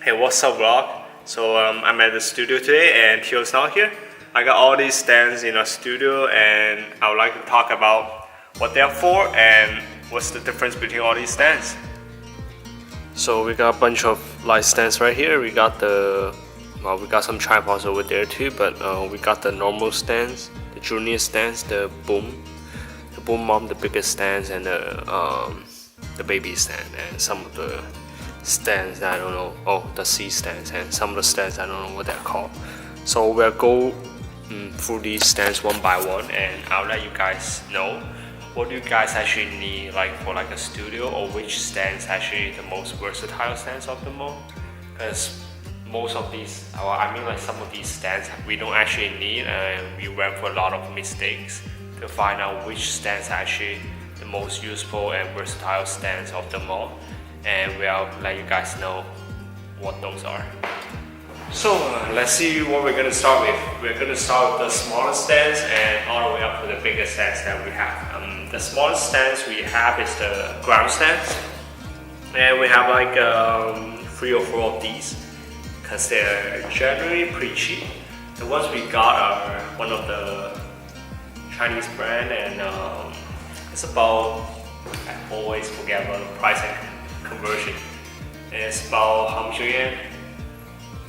Hey, what's up, vlog? So I'm at the studio today, and Tio's not here. I got all these stands in our studio, and I would like to talk about what they're for and what's the difference between all these stands. So we got a bunch of light stands right here. We got some tripods over there too, but we got the normal stands, the junior stands, the boom mom, the biggest stands, and the baby stand, and some of the stands that I don't know. Oh, the C stands, and some of the stands I don't know what they're called. So we'll go through these stands one by one, and I'll let you guys know what do you guys actually need, like for like a studio, or which stands actually the most versatile stands of them all. Because most of these, like some of these stands we don't actually need, and we went for a lot of mistakes to find out which stands are actually the most useful and versatile stands of them all. And we'll let you guys know what those are. So let's see what we're gonna start with. We're gonna start with the smallest stands and all the way up to the biggest stands that we have. The smallest stands we have is the ground stands, and we have like 3 or 4 of these because they're generally pretty cheap. The ones we got are one of the Chinese brand, and it's about, I always forget about the price conversion. And it's about how much again?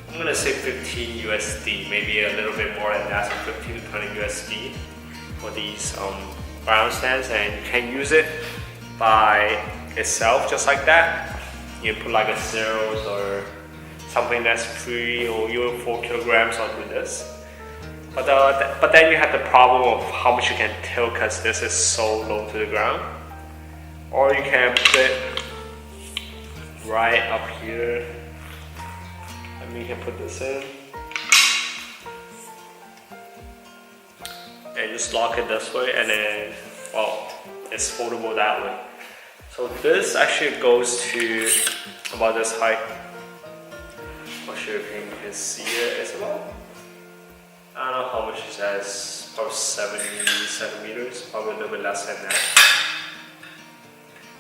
I'm gonna say 15 USD, maybe a little bit more than that, so 15 to 20 USD for these ground stands. And you can use it by itself just like that. You put like a zeros or something that's 3 or even 4 kilograms onto this. But then you have the problem of how much you can tilt, because this is so low to the ground. Or you can put it right up here. And we can put this in and just lock it this way, and then it's foldable that way. So this actually goes to about this height. Not sure if you can see it. It's about, I don't know how much it says, probably 70 centimeters, probably a little bit less than that.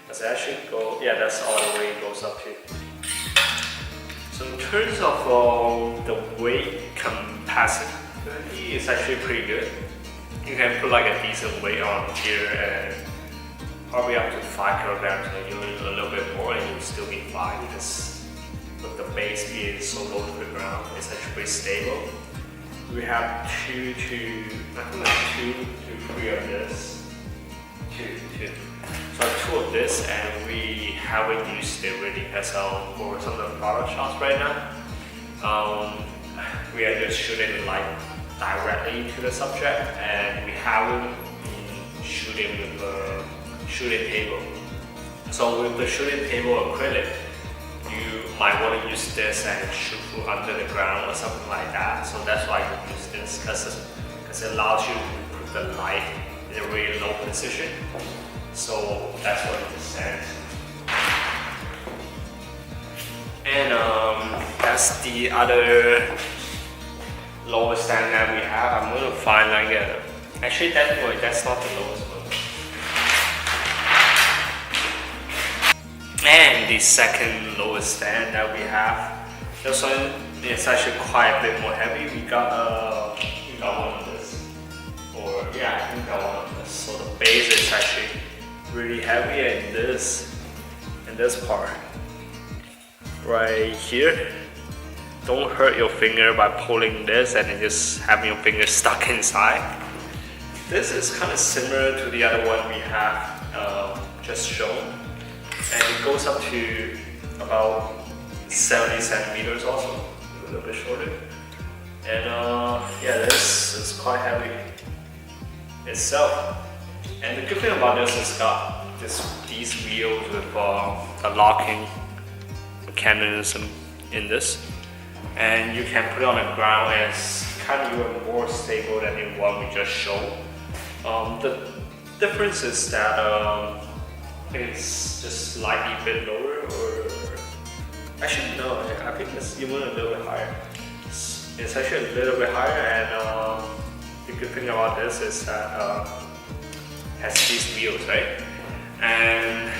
Does it actually go? Yeah, that's all the way it goes up to. So in terms of the weight capacity, it's actually pretty good. You can put like a decent weight on here, and probably up to 5 kilograms, and you need a little bit more, and you'll still be fine, because with the base being so low to the ground, it's actually pretty stable. We have 2 to 3 of this. 2. So 2 of this, and we haven't used it really because for some of the product shots right now, we are just shooting light directly to the subject, and we haven't been shooting with the shooting table. So with the shooting table acrylic, you might want to use this and shoot through under the ground or something like that. So that's why you use this, because it allows you to put the light in a really low position. So that's what it stands. And that's the other lowest stand that we have. I'm gonna find like actually that's not the lowest one. And the second lowest stand that we have, this one is actually quite a bit more heavy. We got one of this, or yeah, I think we got one of this. So the base is actually really heavy, and this part right here, don't hurt your finger by pulling this and then just having your finger stuck inside. This is kind of similar to the other one we have just shown, and it goes up to about 70 centimeters also, a little bit shorter. And yeah, this is quite heavy itself. And the good thing about this is got these wheels with a locking mechanism in this, and you can put it on the ground, and it's kind of even more stable than the one we just showed. The difference is that it's just slightly a bit lower, or actually no, I think it's even a little bit higher. It's actually a little bit higher, and the good thing about this is that has these wheels, right? And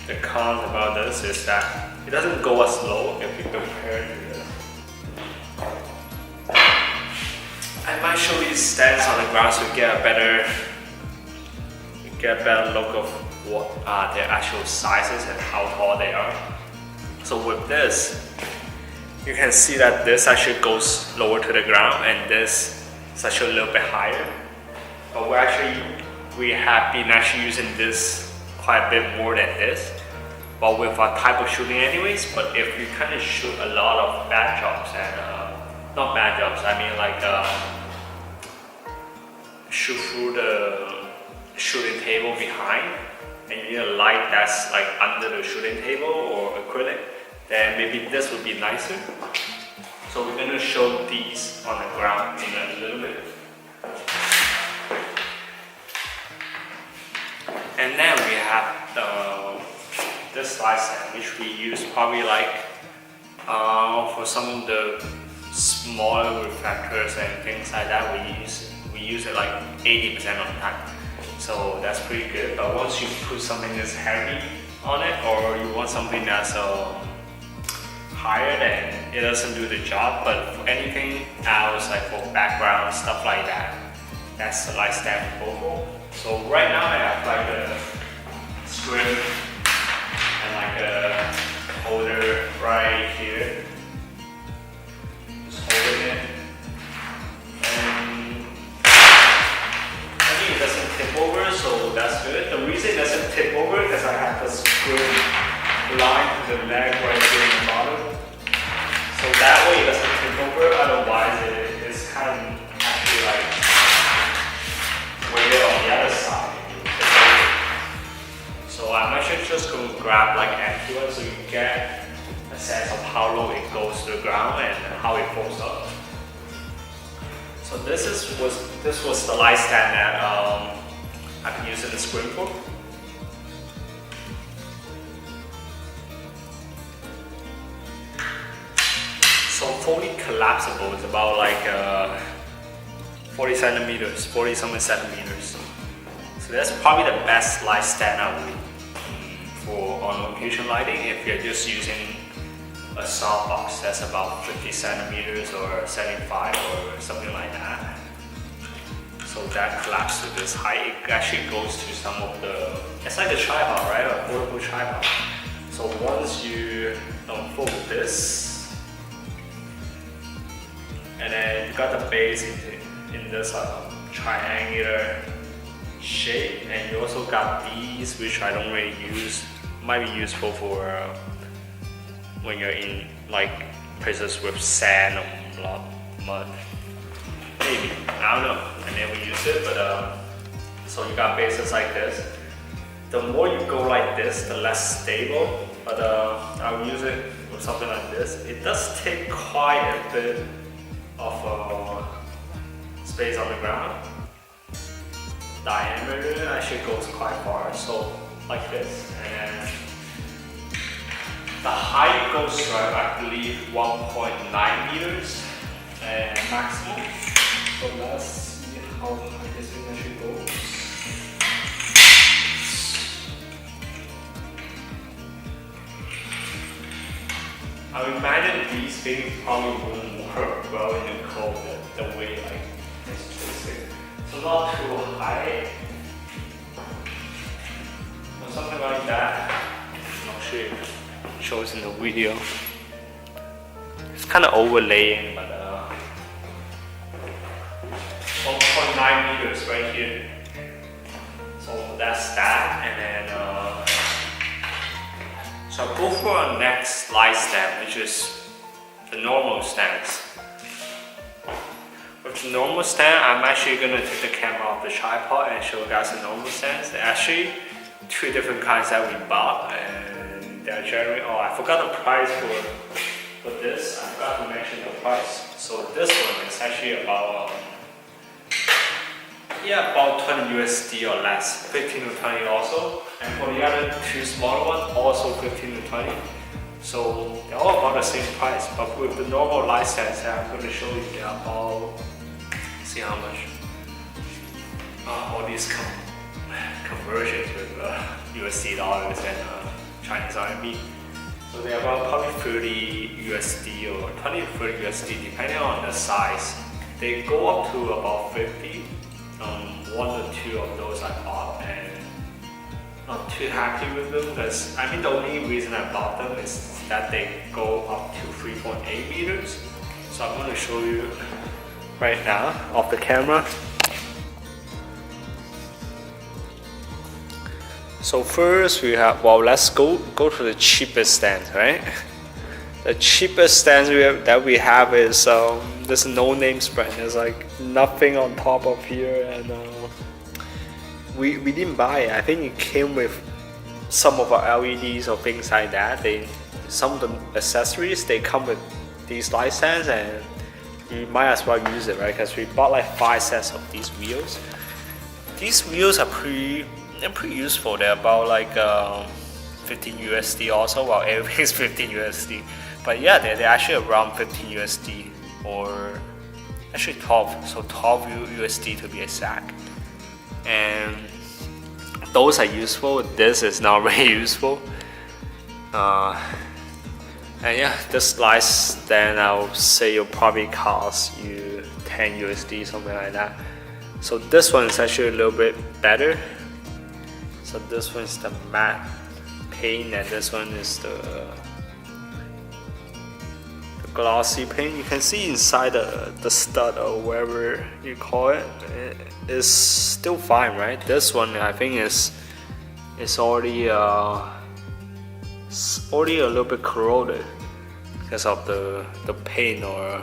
the con about this is that It doesn't go as low if you compare to this. I might show these stands on the ground so you get a better look of what are their actual sizes and how tall they are. So with this, you can see that this actually goes lower to the ground and this is actually a little bit higher. But we have been actually using this quite a bit more than this. But with our type of shooting anyways, but if you kind of shoot a lot of bad jobs and, not bad jobs, I mean like shoot through the shooting table behind and you need a light that's like under the shooting table or acrylic, then maybe this would be nicer. So we're gonna show these on the ground in a little bit. And then we have this light stand, which we use probably like for some of the smaller reflectors and things like that. We use it like 80% of the time. So that's pretty good. But once you put something that's heavy on it, or you want something that's higher, then it doesn't do the job. But for anything else, like for background stuff like that, that's the light stand for GoPro. So right now I have like a screen and like a holder right here. Just holding it. And I think it doesn't tip over, so that's good. The reason it doesn't tip over is because I have the screw line to the leg right here in the bottom. So that way it doesn't tip over, otherwise it is kind of actually like weighted on the other side. So I'm actually just going to grab like empty one so you get a sense of how low it goes to the ground and how it folds up. So this was the light stand that I've been using the screen for. So fully collapsible is about like 40 centimeters, 40 something centimeters. So that's probably the best light stand I would for on location lighting. If you're just using a softbox that's about 50 centimeters or 75 or something like that. So that collapses to this height. It actually goes to some of the, it's like a tripod, right? A portable tripod. So once you unfold this, and then you got the base in this triangular shape, and you also got these, which I don't really use. Might be useful for when you're in like places with sand or mud. Maybe, I don't know. And then we use it, but so you got bases like this. The more you go like this, the less stable. But I'll use it with something like this. It does take quite a bit of space on the ground. Diameter actually goes quite far, so like this, and then the height goes to I believe 1.9 meters and maximum. So let's see how high this thing actually goes. I would imagine these things probably wouldn't work well in the cold the way like it's twisted. So not too high, or something like that. I'm not sure if it shows in the video. It's kind of overlaying, but 1.9 meters right here. So that's that, and then so I'll go for our next light stand, which is the normal stands. With the normal stand, I'm actually going to take the camera off the tripod and show you guys the normal stands. There are actually two different kinds that we bought, and they're generally, oh, I forgot the price for this. I forgot to mention the price. So this one is actually about, about 20 USD or less, 15 to 20 also. And for the other two smaller ones, also 15 to 20. So they're all about the same price, but with the normal light stands that I'm going to show you, they're all, see how much, all these conversions with USD dollars and Chinese RMB. So they're about probably 30 USD or 20 to 30 USD depending on the size. They go up to about 50. One or two of those I bought and not too happy with them because I mean the only reason I bought them is that they go up to 3.8 meters. So I'm going to show you right now off the camera. So first we have, well, let's go to the cheapest stand, right? The cheapest stands that we have is this no-name brand. There's like nothing on top of here, and we didn't buy it. I think it came with some of our LEDs or things like that. Some of the accessories they come with these light stands, and you might as well use it, right? Because we bought like 5 sets of these wheels. These wheels are pretty useful. They're about like 15 USD also. Well, everything is 15 USD. But yeah, they're actually around 15 USD or actually 12. So 12 USD to be exact. And those are useful. This is not very useful. And yeah, this light stand I would say will probably cost you 10 USD, something like that. So this one is actually a little bit better. So this one is the matte paint, and this one is the glossy paint. You can see inside the stud or whatever you call it, it is still fine, right? This one I think is already a little bit corroded because of the paint or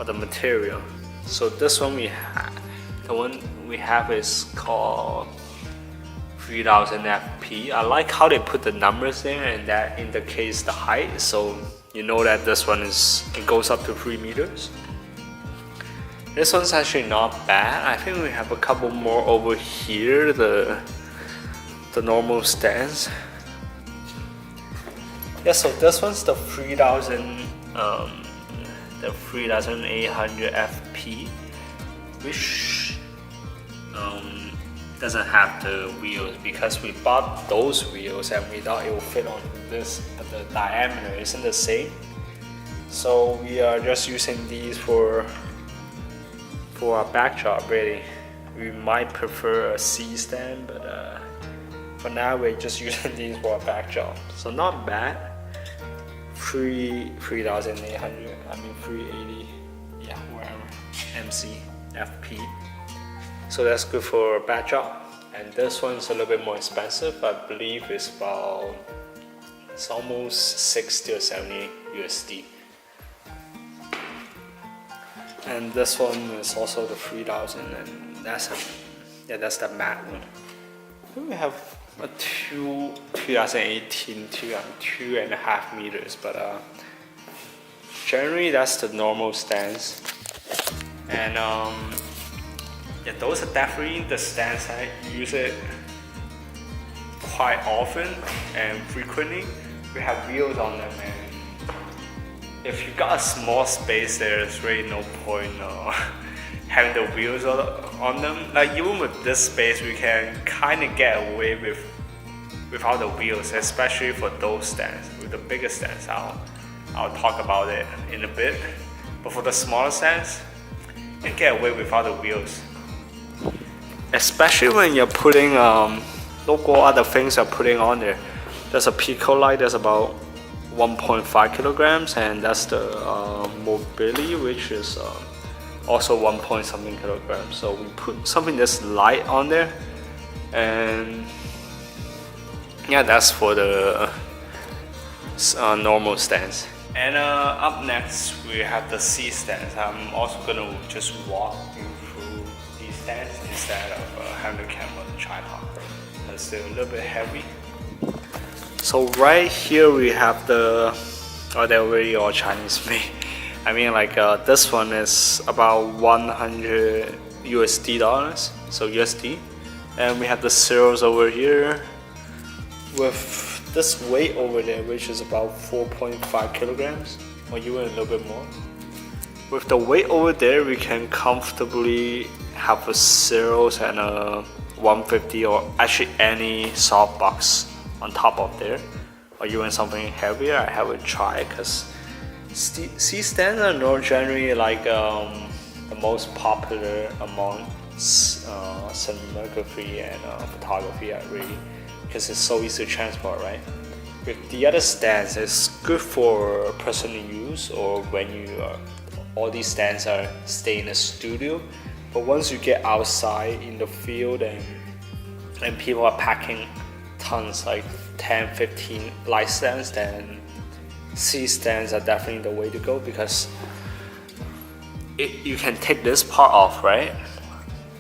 the material. So this one the one we have is called 3000 FP. I like how they put the numbers there, and that indicates the height, so you know that this one it goes up to 3 meters. This one's actually not bad. I think we have a couple more over here, the normal stands. Yeah, so this one's the 3800 FP, which doesn't have the wheels because we bought those wheels and we thought it would fit on this, but the diameter isn't the same. So we are just using these for our backdrop really. We might prefer a C stand, but for now we're just using these for a backdrop. So not bad. 3800, I mean 380, yeah, wherever, MC, FP. So that's good for a backdrop. And this one's a little bit more expensive. I believe it's almost 60 or 70 USD. And this one is also the 3000, and that's the matte one. We have a 2018 2.5 meters, but generally that's the normal stands. And yeah, those are definitely the stands I use it quite often and frequently. We have wheels on them, and if you got a small space there's really no point having the wheels on them. Like even with this space we can kind of get away without the wheels, especially for those stands. With the bigger stands, I'll talk about it in a bit, but for the smaller stands you can get away without the wheels. Especially when you're putting look what other things you're putting on there. There's a Pico light that's about 1.5 kilograms, and that's the mobility, which is also 1 point something kilograms. So we put something that's light on there, and yeah, that's for the normal stands. And up next we have the C stands. I'm also gonna just walk you through these stands instead of having the camera on the tripod, because they're a little bit heavy. So right here we have they're already all Chinese made. I mean, like this one is about 100 USD dollars, so USD. And we have the zeros over here with this weight over there, which is about 4.5 kilograms, or even a little bit more. With the weight over there, we can comfortably have a zeros and a 150, or actually any soft box on top of there. or you want something heavier, I haven't tried because C stands are not generally like the most popular among cinematography and photography, really, because it's so easy to transport, right? With the other stands, it's good for personal use or when you all these stands are stay in a studio. But once you get outside in the field and people are packing tons, like 10, 15 light stands, then C stands are definitely the way to go because you can take this part off, right?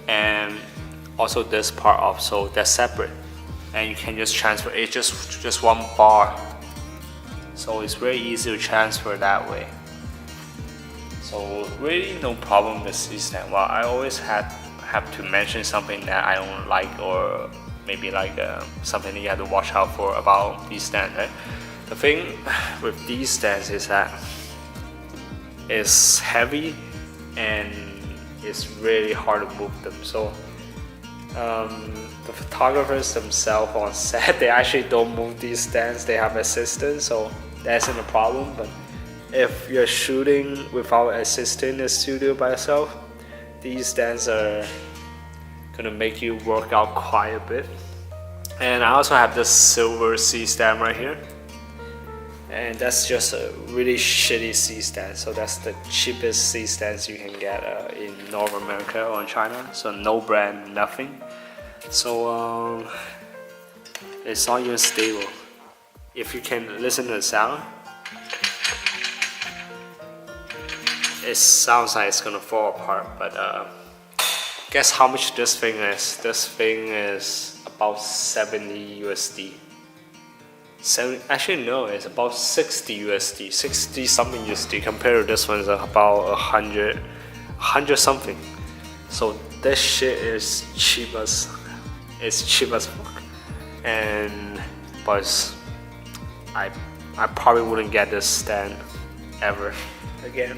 And also this part off, so they're separate. And you can just transfer it, just one bar. So it's very easy to transfer that way. So really no problem with C stand. Well, I always have to mention something that I don't like, or maybe like something that you have to watch out for about these stands, right? The thing with these stands is that it's heavy and it's really hard to move them. So the photographers themselves on set, they actually don't move these stands, they have assistants, so that isn't a problem. But if you're shooting without an assistant in the studio by yourself, these stands are gonna make you work out quite a bit. And I also have this silver C stand right here, and that's just a really shitty C stand. So that's the cheapest C stands you can get in North America or in China. So no brand, nothing. So it's not even stable. If you can listen to the sound, it sounds like it's gonna fall apart. But guess how much this thing is? This thing is about 70 USD. Actually no, it's about 60 USD, 60 something USD. Compared to this one, is about 100 something. So this shit is cheap as fuck. But I probably wouldn't get this stand ever again.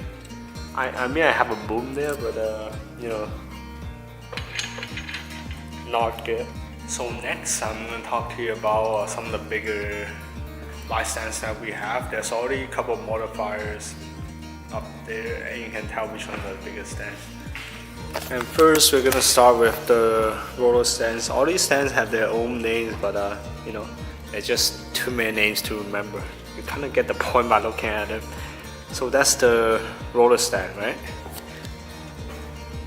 I mean I have a boom there, but you know, not good. So next I'm going to talk to you about some of the bigger light stands that we have. There's already a couple of modifiers up there and you can tell which one is the biggest stand. And first we're going to start with the roller stands. All these stands have their own names, but you know, it's just too many names to remember. You kind of get the point by looking at them. So that's the roller stand, right?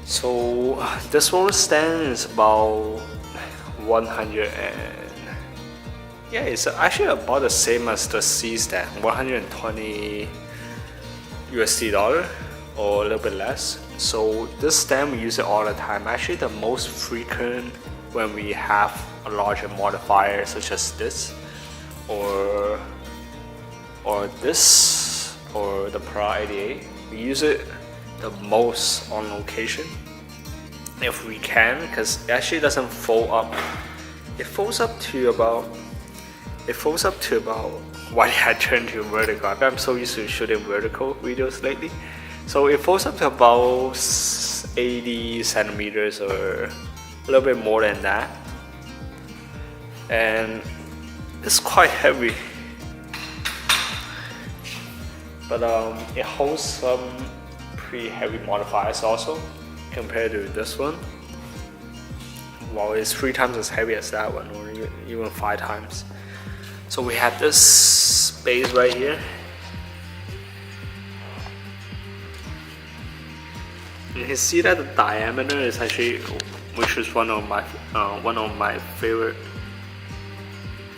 So this roller stand is about 100 and yeah, it's actually about the same as the C stand, 120 USD dollar or a little bit less. So this stand we use it all the time. Actually the most frequent when we have a larger modifier such as this or this or the Pro 88. We use it the most on location if we can, because it actually doesn't fold up. It folds up to about why did I turn to vertical? I'm so used to shooting vertical videos lately. So it folds up to about 80 centimeters or a little bit more than that. And it's quite heavy. But it holds some pretty heavy modifiers also compared to this one. Well, it's 3 times as heavy as that one, or even 5 times. So we have this space right here. You can see that the diameter is actually, which is one of my favorite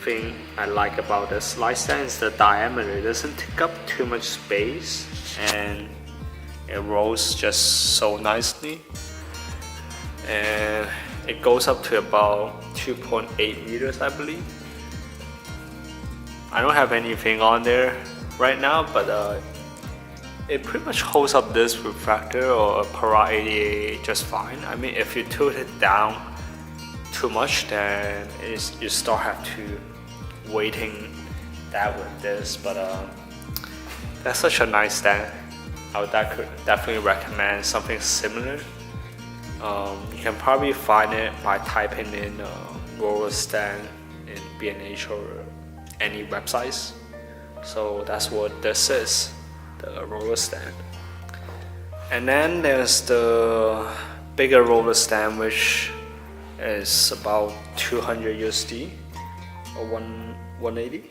thing I like about this light stand, is the diameter. It doesn't take up too much space and it rolls just so nicely, and it goes up to about 2.8 meters, I believe. I don't have anything on there right now, but it pretty much holds up this refractor or a Pro 88 just fine. I mean, if you tilt it down too much, then you still have to weighting that with this. But that's such a nice stand. I would definitely recommend something similar. You can probably find it by typing in roller stand in B&H or any websites. So that's what this is, the roller stand. And then there's the bigger roller stand, which is about 200 USD or 180.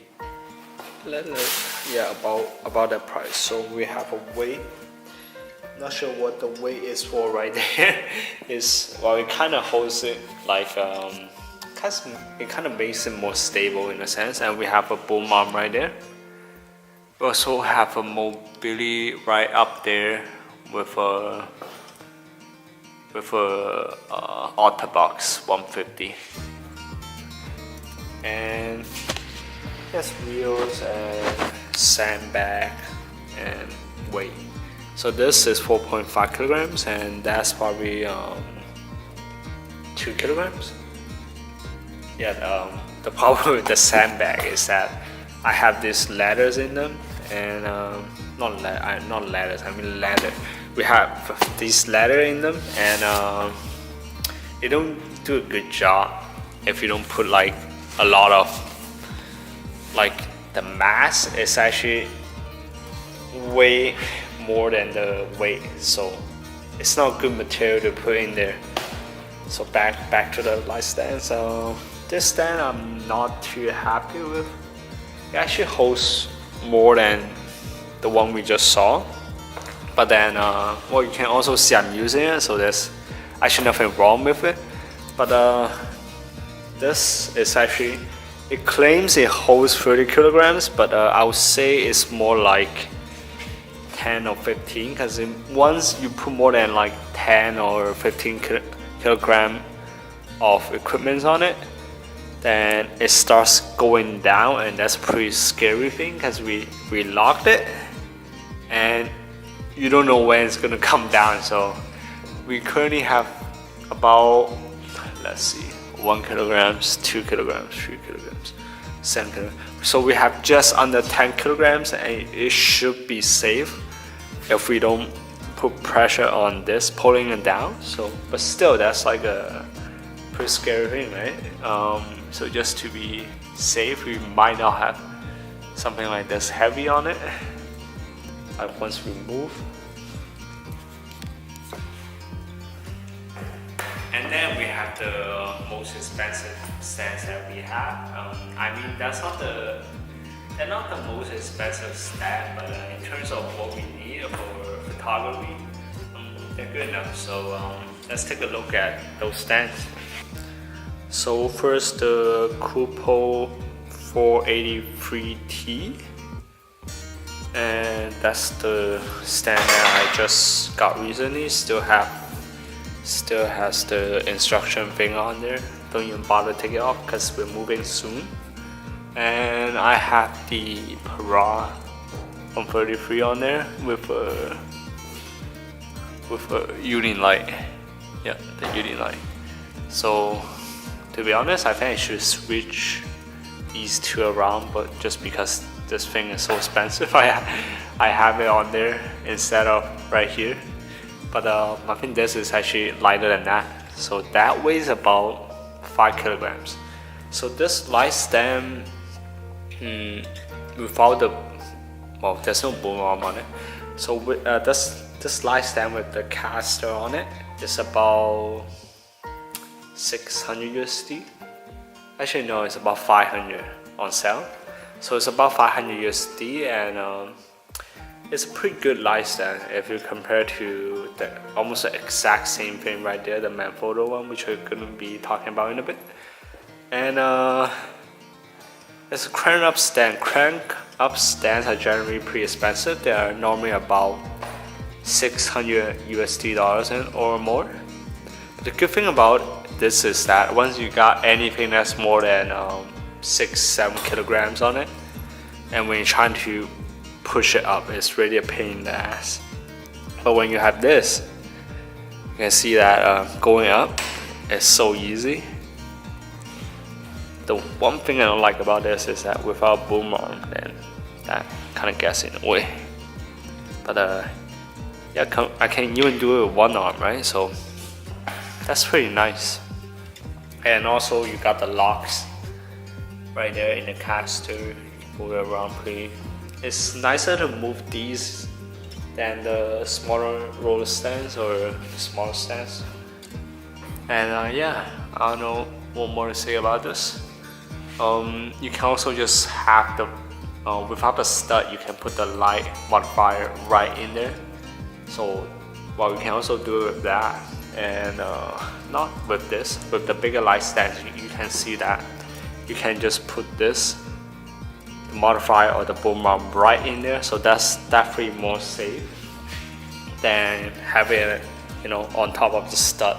Yeah, about that price. So we have a weight. Not sure what the weight is for right there. Well, it kind of holds it like it kind of makes it more stable in a sense. And we have a boom arm right there. We also have a mobility right up there with a Otterbox 150. And there's wheels and sandbag and weight. So this is 4.5 kilograms, and that's probably 2 kilograms. Yeah, the problem with the sandbag is that I have these ladders in them, and not ladders, I mean ladder. We have these ladder in them, and they don't do a good job if you don't put like a lot of the mass is actually way more than the weight, so it's not good material to put in there. So back to the light stand. So this stand I'm not too happy with. It actually holds more than the one we just saw, but then well, you can also see I'm using it, so there's actually nothing wrong with it. But this is actually, it claims it holds 30 kilograms, but I would say it's more like 10 or 15, because once you put more than like 10 or 15 kilogram of equipment on it, then it starts going down, and that's a pretty scary thing, because we locked it and you don't know when it's gonna come down. So we currently have about, let's see, 1 kilograms, 2 kilograms, 3 kilograms, 7 kilograms. So we have just under 10 kilograms, and it should be safe if we don't put pressure on this, pulling it down. So, but still, that's like a pretty scary thing, right? So just to be safe, we might not have something like this heavy on it. Like once we move. And then we have the most expensive stands that we have. I mean, they're not the most expensive stand, but in terms of what we need for photography, they're good enough. So let's take a look at those stands. So first, the Kupo 483T, and that's the stand that I just got recently. Still has the instruction thing on there. Don't even bother to take it off because we're moving soon. And I have the Para 133 on there with a uni light. Yeah, the uni light. So to be honest, I think I should switch these two around, but just because this thing is so expensive, I have it on there instead of right here. But I think this is actually lighter than that, so that weighs about 5 kilograms. So this light stand, without the, well, there's no boom arm on it. So with this light stand with the caster on it is about 600 USD. Actually no, it's about 500 on sale. So it's about 500 USD, and it's a pretty good light stand if you compare to the almost the exact same thing right there, the Manfrotto one, which we're gonna be talking about in a bit. And it's a crank up stand. Crank up stands are generally pretty expensive. They are normally about 600 USD dollars or more. But the good thing about this is that once you got anything that's more than 6-7 kilograms on it, and when you're trying to push it up, it's really a pain in the ass. But when you have this, you can see that going up is so easy. The one thing I don't like about this is that without boom arm, then that kind of gets in the way. But yeah, I can even do it with one arm, right? So that's pretty nice. And also you got the locks right there in the caster. You can move it around pretty. It's nicer to move these than the smaller roller stands or the smaller stands. And yeah, I don't know what more to say about this. You can also just have the without the stud, you can put the light modifier right in there. So well, you can also do it with that, and not with this. With the bigger light stands, you can see that you can just put this modifier or the boom arm right in there. So that's definitely more safe than having it, on top of the stud.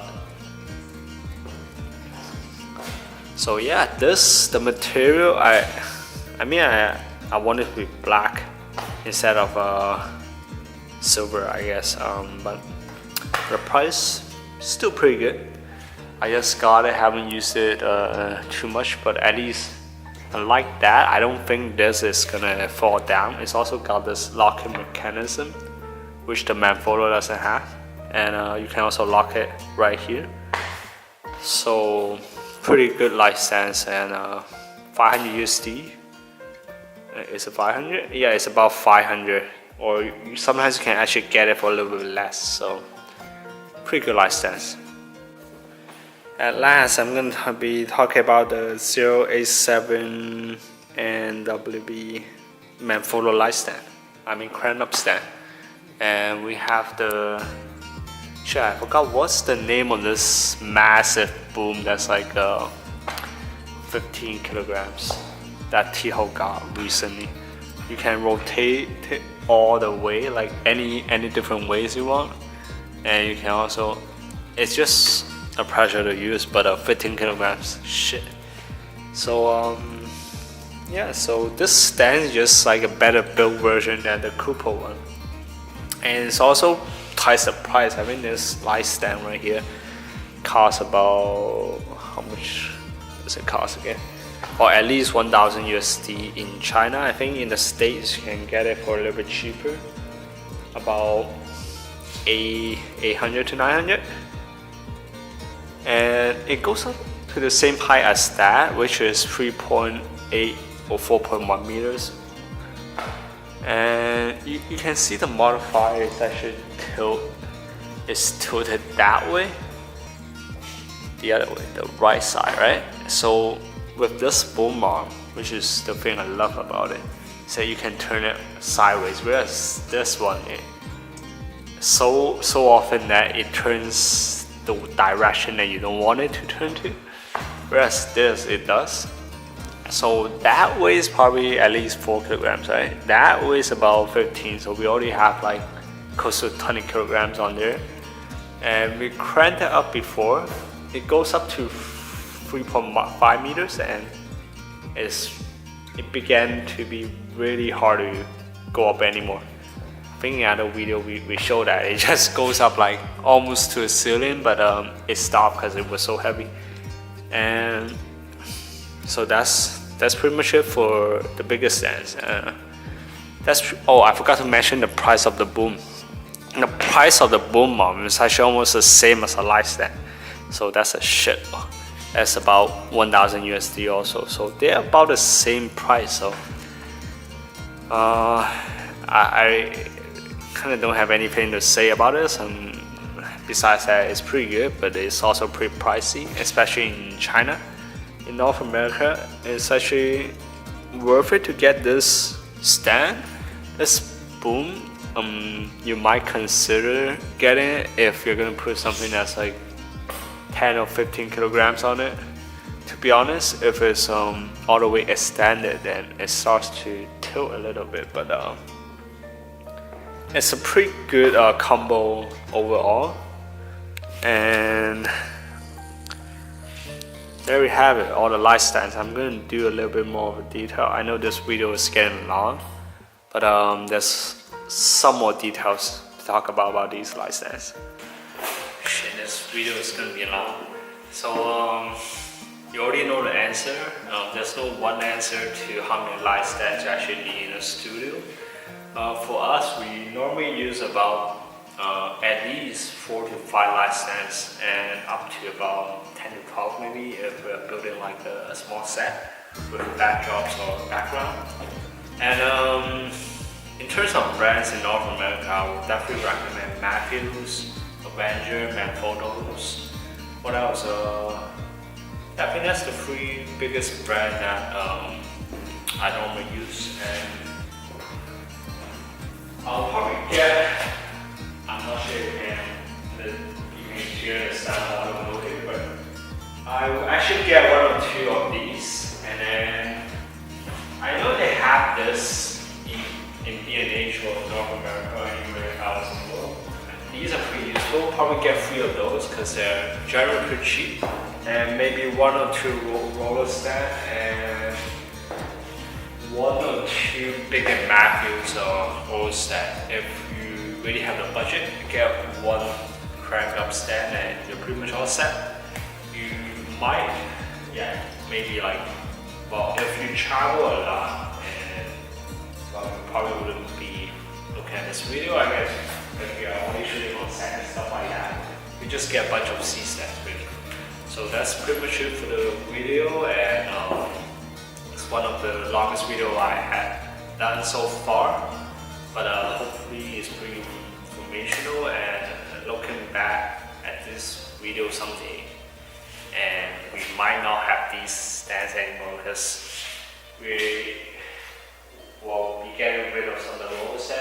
So yeah, the material, I wanted to be black instead of silver, I guess. But the price still pretty good. I just got it, haven't used it too much, but at least unlike that, I don't think this is gonna fall down. It's also got this locking mechanism, which the Manfrotto doesn't have, and you can also lock it right here. So pretty good light stands, and 500 USD. Is it 500? Yeah, it's about 500, or sometimes you can actually get it for a little bit less. So pretty good light stands. At last, I'm going to be talking about the 087 and WB Manfrotto light stand. Crank up stand. And we have the, I forgot what's the name of this massive boom that's like 15 kilograms that T-Ho got recently. You can rotate it all the way, like any different ways you want. And you can also, it's just a pressure to use, but 15 kilograms, shit. So yeah, so this stand is just like a better built version than the Cooper one, and it's also twice the price. This light stand right here costs about, how much does it cost again? Or at least 1,000 USD in China. I think in the States you can get it for a little bit cheaper, about 800 to 900. And it goes up to the same height as that, which is 3.8 or 4.1 meters. And you can see the modifier is actually tilted that way, the other way, the right side, right? So with this boom arm, which is the thing I love about it, so you can turn it sideways, whereas this one, so often that it turns the direction that you don't want it to turn to, whereas this, it does. So that weighs probably at least 4 kilograms, right? That weighs about 15, so we already have like close to 20 kilograms on there. And we cranked it up before. It goes up to 3.5 meters, and it began to be really hard to go up anymore. I think in the other video we showed that it just goes up like almost to the ceiling, but it stopped because it was so heavy. And so that's pretty much it for the biggest stands. Oh, I forgot to mention the price of the boom. The price of the boom arm is actually almost the same as a light stand, so that's a shit. That's about 1,000 USD also. So they're about the same price. So I kind of don't have anything to say about this. Besides that, it's pretty good, but it's also pretty pricey, especially in China. In North America, it's actually worth it to get this stand, this boom. You might consider getting it if you're gonna put something that's like 10 or 15 kilograms on it. To be honest, if it's all the way extended, then it starts to tilt a little bit, but it's a pretty good combo overall. And there we have it, all the light stands. I'm going to do a little bit more of a detail. I know this video is getting long, but there's some more details to talk about these light stands. Shit, this video is going to be long. So you already know the answer. There's no one answer to how many light stands you actually need in a studio. For us, we normally use about at least 4 to 5 light stands, and up to about 10 to 12 maybe if we're building like a small set. with backdrops or background. And in terms of brands in North America, I would definitely recommend Matthews, Avenger, Manphotos. What else? I think that's the three biggest brands that I normally use. And I'll probably get, I'm not sure if you can hear the sound automotive, but I will actually get one or two of these. And then I know they have this in B&H or North America or anywhere else in the world. These are pretty useful. Probably get 3 of those because they're generally pretty cheap. And maybe 1 or 2 roller stand and 1 or 2 big and Matthews or roller stand. If you really have the budget, get 1 crank up stand and you're pretty much all set. You might, maybe like, well, if you travel a lot and well, you probably wouldn't be looking at this video, I guess. If you're only shooting on set and stuff like that, you just get a bunch of C stands really. So that's pretty much it for the video, and it's one of the longest video I had done so far, but hopefully it's pretty informational. And looking back at this video someday, and we might not have these stands anymore because we will be getting rid of some of the roller stands.